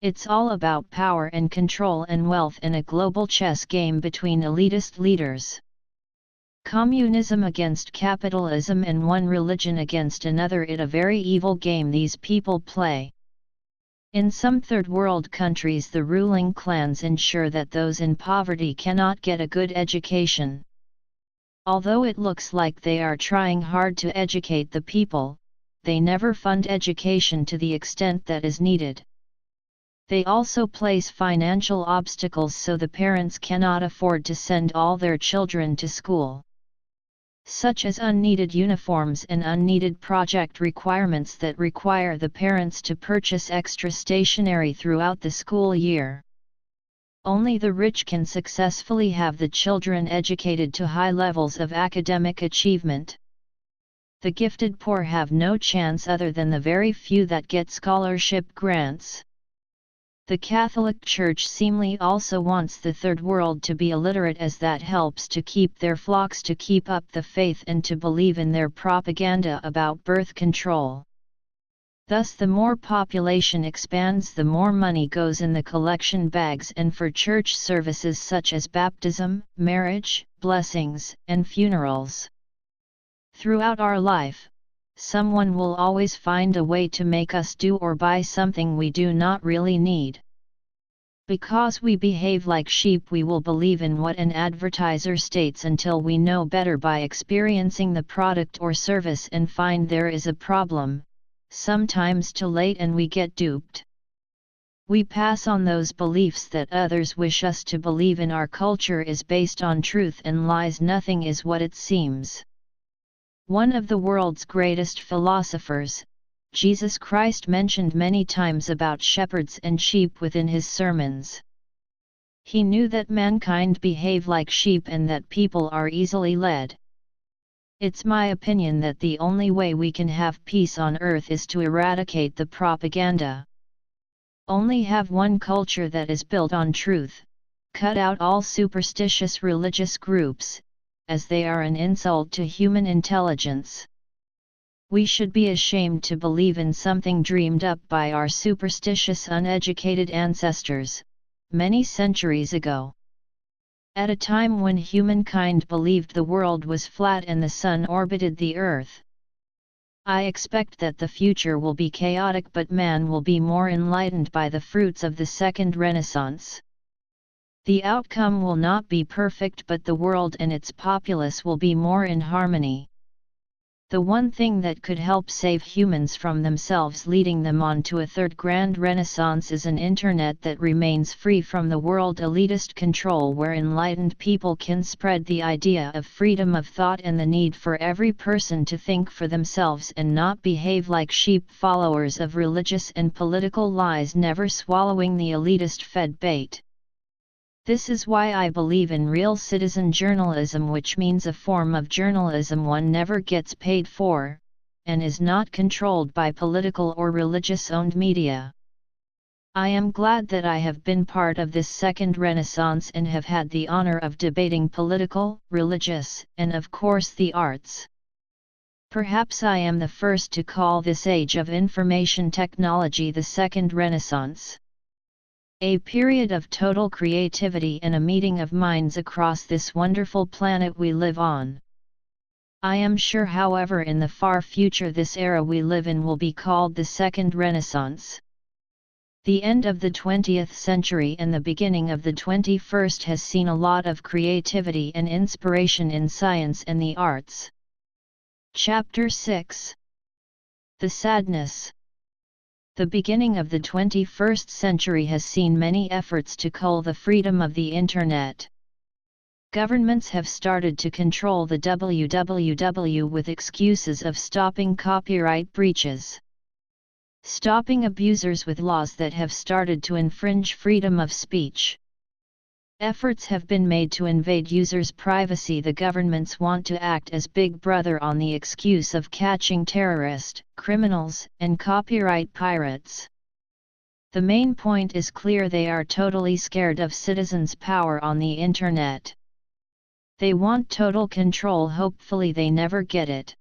It's all about power and control and wealth and a global chess game between elitist leaders. Communism against capitalism and one religion against another. It a very evil game these people play. In some third world countries the ruling clans ensure that those in poverty cannot get a good education. Although it looks like they are trying hard to educate the people, they never fund education to the extent that is needed. They also place financial obstacles so the parents cannot afford to send all their children to school, such as unneeded uniforms and unneeded project requirements that require the parents to purchase extra stationery throughout the school year. Only the rich can successfully have the children educated to high levels of academic achievement. The gifted poor have no chance other than the very few that get scholarship grants. The Catholic Church seemingly also wants the Third World to be illiterate, as that helps to keep their flocks to keep up the faith and to believe in their propaganda about birth control. Thus the more population expands, the more money goes in the collection bags and for church services such as baptism, marriage, blessings, and funerals. Throughout our life, someone will always find a way to make us do or buy something we do not really need. Because we behave like sheep, we will believe in what an advertiser states until we know better by experiencing the product or service and find there is a problem, sometimes too late, and we get duped. We pass on those beliefs that others wish us to believe in. Our culture is based on truth and lies. Nothing is what it seems. One of the world's greatest philosophers, Jesus Christ, mentioned many times about shepherds and sheep within his sermons. He knew that mankind behave like sheep and that people are easily led. It's my opinion that the only way we can have peace on earth is to eradicate the propaganda. Only have one culture that is built on truth, cut out all superstitious religious groups, as they are an insult to human intelligence. We should be ashamed to believe in something dreamed up by our superstitious, uneducated ancestors, many centuries ago. At a time when humankind believed the world was flat and the sun orbited the earth. I expect that the future will be chaotic, but man will be more enlightened by the fruits of the Second Renaissance. The outcome will not be perfect, but the world and its populace will be more in harmony. The one thing that could help save humans from themselves, leading them on to a third grand renaissance, is an internet that remains free from the world elitist control, where enlightened people can spread the idea of freedom of thought and the need for every person to think for themselves and not behave like sheep, followers of religious and political lies, never swallowing the elitist fed bait. This is why I believe in real citizen journalism, which means a form of journalism one never gets paid for, and is not controlled by political or religious-owned media. I am glad that I have been part of this second renaissance and have had the honor of debating political, religious, and of course the arts. Perhaps I am the first to call this age of information technology the second renaissance. A period of total creativity and a meeting of minds across this wonderful planet we live on. I am sure, however, in the far future this era we live in will be called the Second Renaissance. The end of the 20th century and the beginning of the 21st has seen a lot of creativity and inspiration in science and the arts. Chapter 6. The Sadness. The beginning of the 21st century has seen many efforts to cull the freedom of the Internet. Governments have started to control the www with excuses of stopping copyright breaches, stopping abusers with laws that have started to infringe freedom of speech. Efforts have been made to invade users' privacy. The governments want to act as Big Brother on the excuse of catching terrorists, criminals, and copyright pirates. The main point is clear: they are totally scared of citizens' power on the Internet. They want total control. Hopefully they never get it.